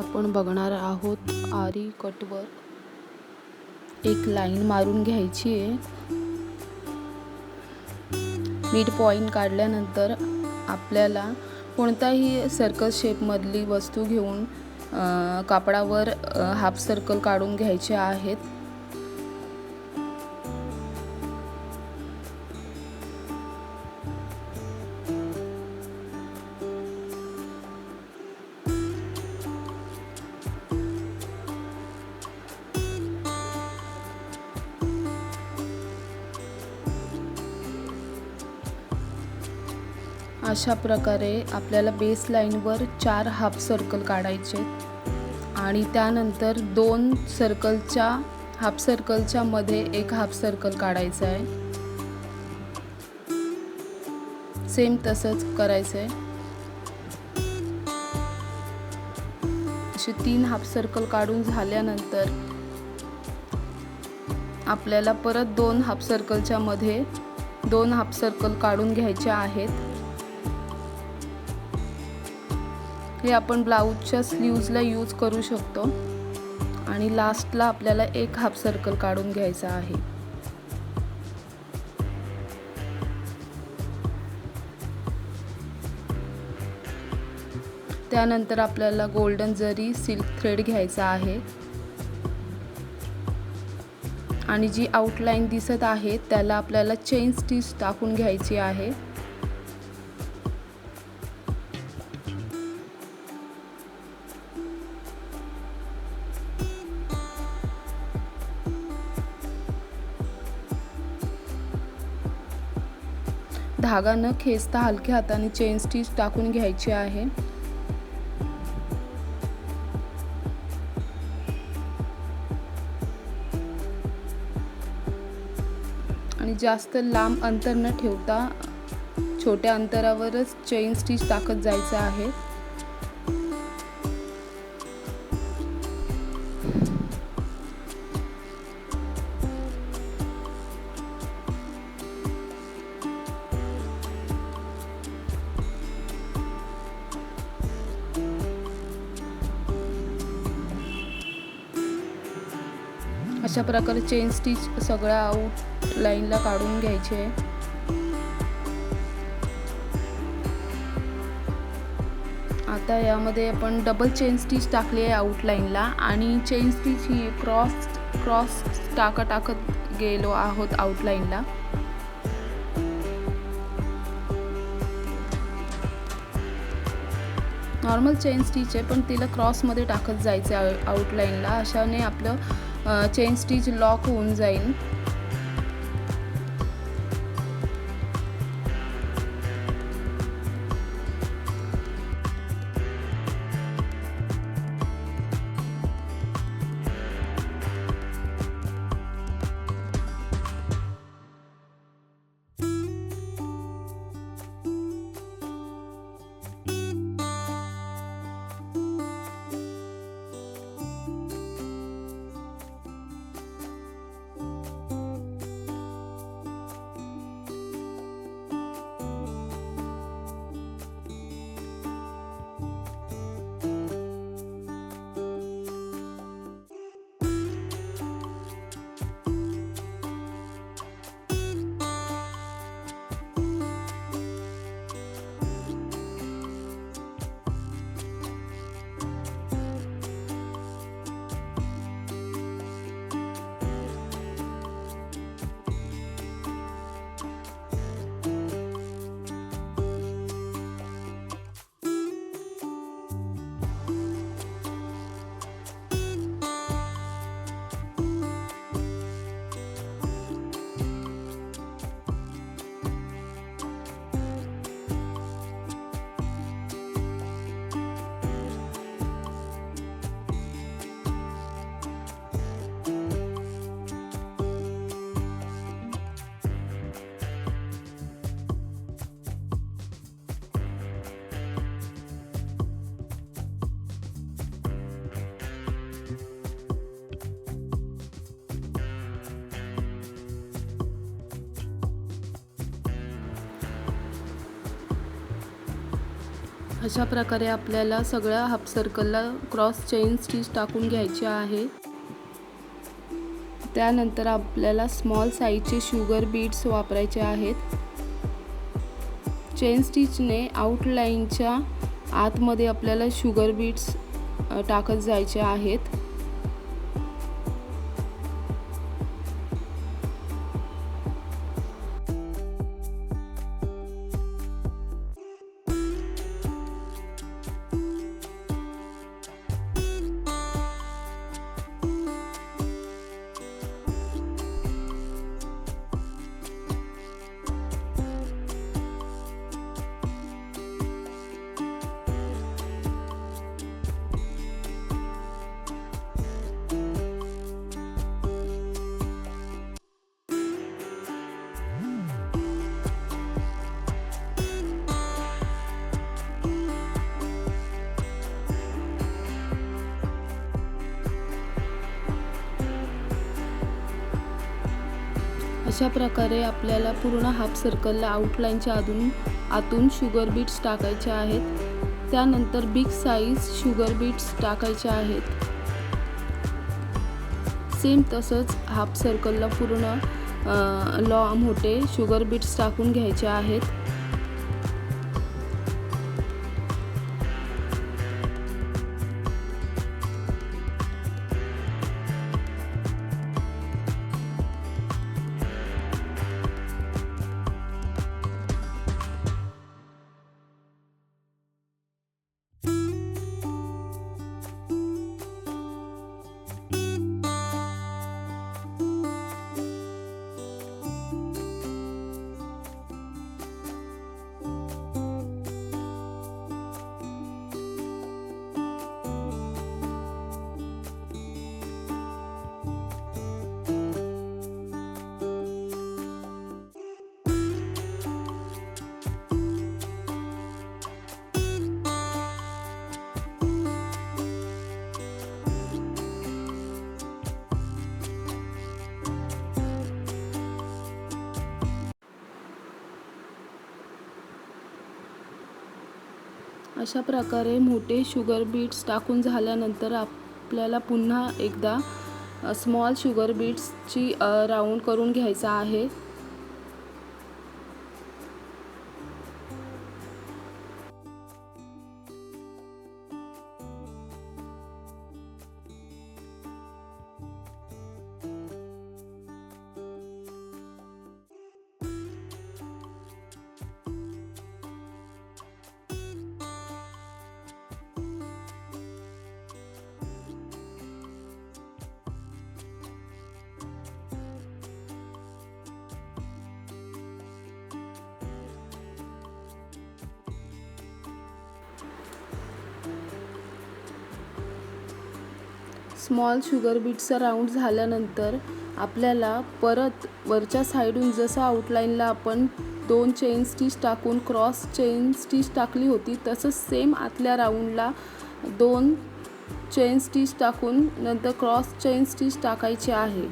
आपण बघणार आहोत आरी कट वर्क। एक लाईन मारून घ्यायची आहे। मिड पॉइंट काढल्यानंतर आपल्याला कोणताही सर्कल शेप मधली वस्तू घेऊन कापडावर हाफ सर्कल काढून घ्यायचे आहेत। अशा प्रकारे आपल्याला बेस लाईनवर 4 हाफ सर्कल काढायचे आणि त्यानंतर 2 सर्कलच्या हाफ सर्कलच्या मध्ये एक हाफ सर्कल काढायचा आहे। सेम तसंच करायचं आहे। असे 3 हाफ सर्कल काढून झाल्यानंतर आपल्याला परत 2 हाफ सर्कलच्या मध्ये 2 हाफ सर्कल काढून घ्यायचे आहेत। हे आपण ब्लाउजच्या स्लीव्जला यूज करू शकतो आणि लास्टला आपल्याला एक हाफ सर्कल काढून घ्यायचा आहे। त्यानंतर आपल्याला गोल्डन जरी सिल्क थ्रेड घ्यायचा आहे आणि जी आउटलाइन दिसत आहे त्याला आपल्याला चेन स्टिच टाकून घ्यायची आहे। धागा न खेचता हलक्या हाताने चेन स्टिच टाकून घ्यायची आहे। आणि जास्त लांब अंतर न ठेवता छोट्या अंतरावरच चेन स्टिच टाकत जायचं आहे। अशा प्रकारे चेन स्टिच सगळ्या आउट लाईनला काढून घ्यायचे आहे। आता यामध्ये आपण डबल चेन स्टिच टाकली आहे आउट लाईनला आणि चेन स्टिच ही क्रॉस टाकत गेलो आहोत आउट लाईनला। नॉर्मल चेन स्टिच आहे पण तिला क्रॉस मध्ये टाकत जायचे आउट लाईनला। अशाने आपलं चेन स्टिच लॉक होऊन जाईल। अशा प्रकारे आपल्याला सगळ्या हाफ सर्कलला क्रॉस चेन स्टिच टाकून घ्यायचे आहे। त्यानंतर आपल्याला स्मॉल साईजचे शुगर बीड्स वापरायचे आहेत। चेन स्टिचने आउटलाईनच्या आतमध्ये आपल्याला शुगर बीड्स टाकत जायचे आहेत। अशा प्रकारे आपल्याला पूर्ण हाफ सर्कलला आउटलाईनच्या आतून शुगर बीड्स टाकायचे आहेत। त्यानंतर बिग साईज शुगर बीड्स टाकायचे आहेत। सेम तसंच हाफ सर्कलला पूर्ण मोठे शुगर बीड्स टाकून घ्यायचे आहेत। अशा प्रकारे मोठे शुगर बीड्स टाकून झाल्यानंतर आपल्याला पुन्हा एकदा स्मॉल शुगर बीड्सची राऊंड करून घ्यायचा आहे। स्मॉल शुगर बीट्सचा राऊंड झाल्यानंतर आपल्याला परत वरच्या साईडून जसं आउटलाईनला आपण 2 चेन स्टिच टाकून क्रॉस चेन स्टिच टाकली होती तसंच सेम आतल्या राऊंडला 2 चेन स्टिच टाकून नंतर क्रॉस चेन स्टिच टाकायचे आहे।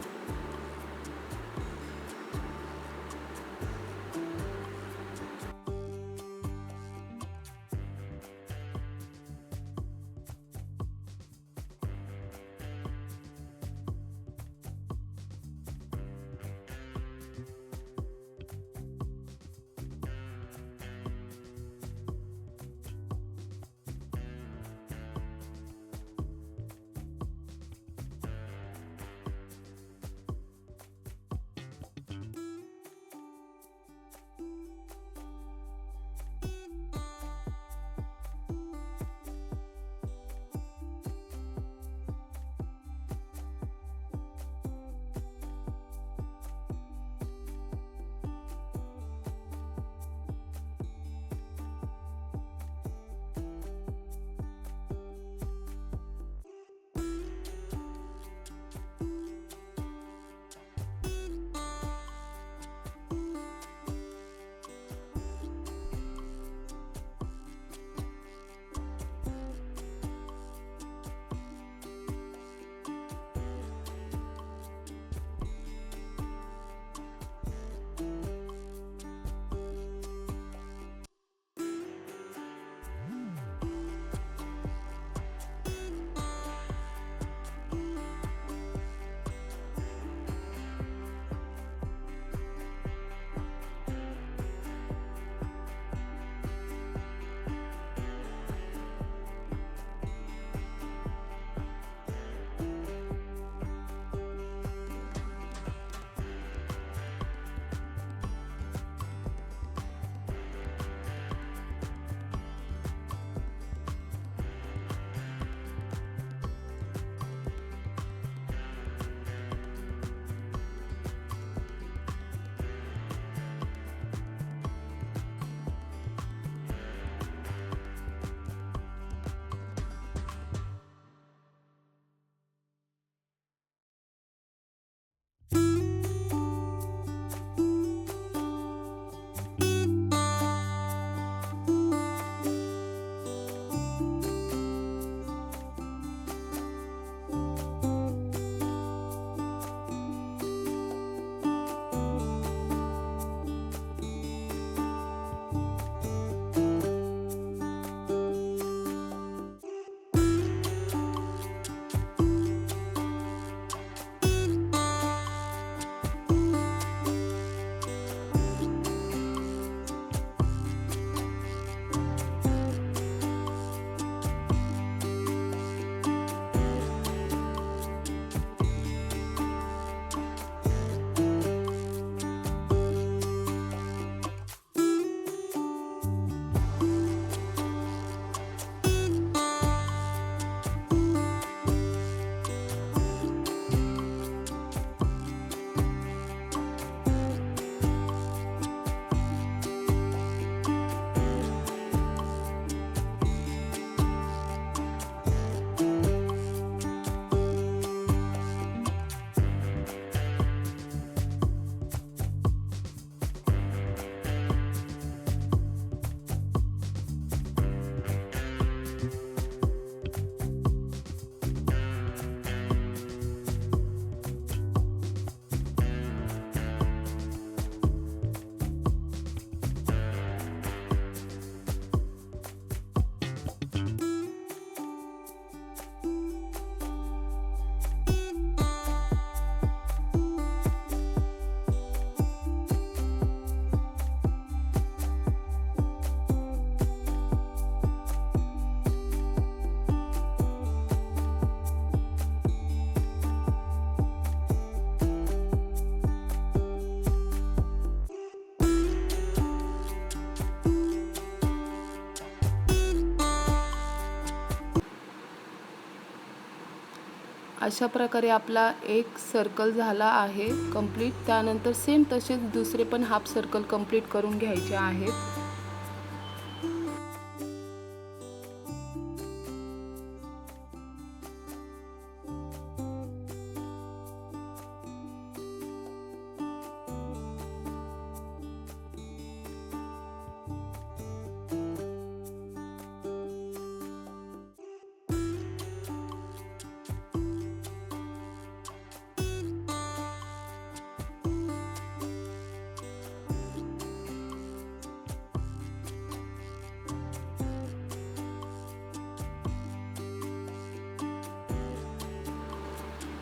अशा प्रकारे आपला एक सर्कल झाला आहे कंप्लीट। त्यानंतर सेम तसेच दुसरे पण हाफ सर्कल कंप्लीट करून घ्यायचे आहेत।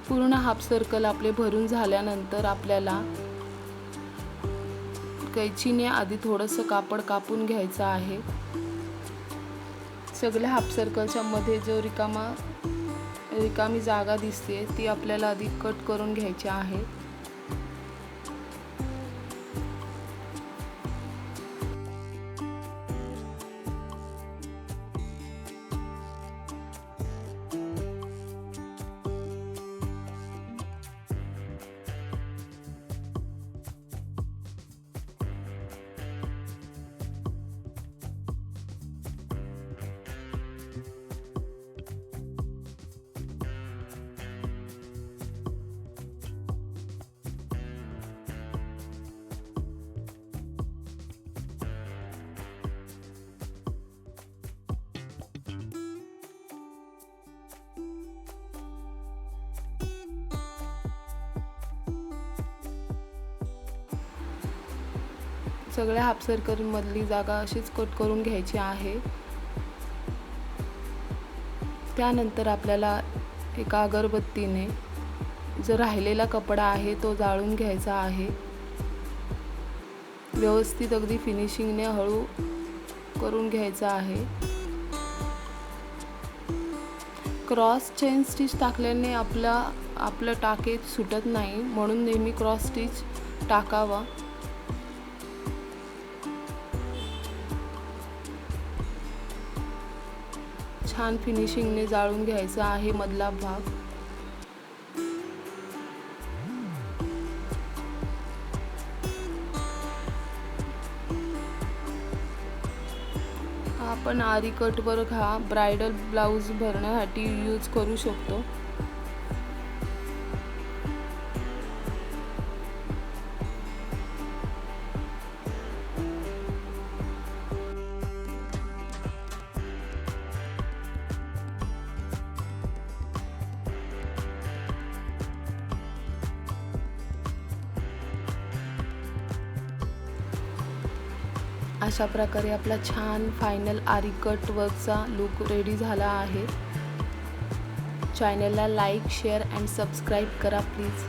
पूर्ण हाफ सर्कल आपले भरून झाल्यानंतर आपल्याला कैचीने आधी थोडंसं कापड कापून घ्यायचं आहे। सगळ्या हाफ सर्कलच्या मध्ये जो रिकामी जागा दिसते ती आपल्याला आधी कट करून घ्यायची आहे। सगळ्या हाफ सर्कल मधली जागा अशीच कट करून घ्यायची आहे। त्यानंतर आपल्याला एका अगरबत्तीने जो राहिलेला कपडा आहे तो जाळून घ्यायचा आहे। व्यवस्थित अगदी फिनिशिंगने हळू करून घ्यायचा आहे। क्रॉस चेन स्टिच टाकल्याने आपलं टाके सुटत नाही, म्हणून नेहमी क्रॉस स्टिच टाकावा। छान फिनिशिंगने जाळून घ्यायचा आहे मधला भाग। आपण आरी कट वर्क हा ब्राइडल ब्लाउज भरण्यासाठी यूज करू शकतो। अशा प्रकारे आपला छान फायनल आरी कट वर्कचा लुक रेडी झाला आहे। चॅनलला लाईक, शेअर अँड सबस्क्राईब करा प्लीज।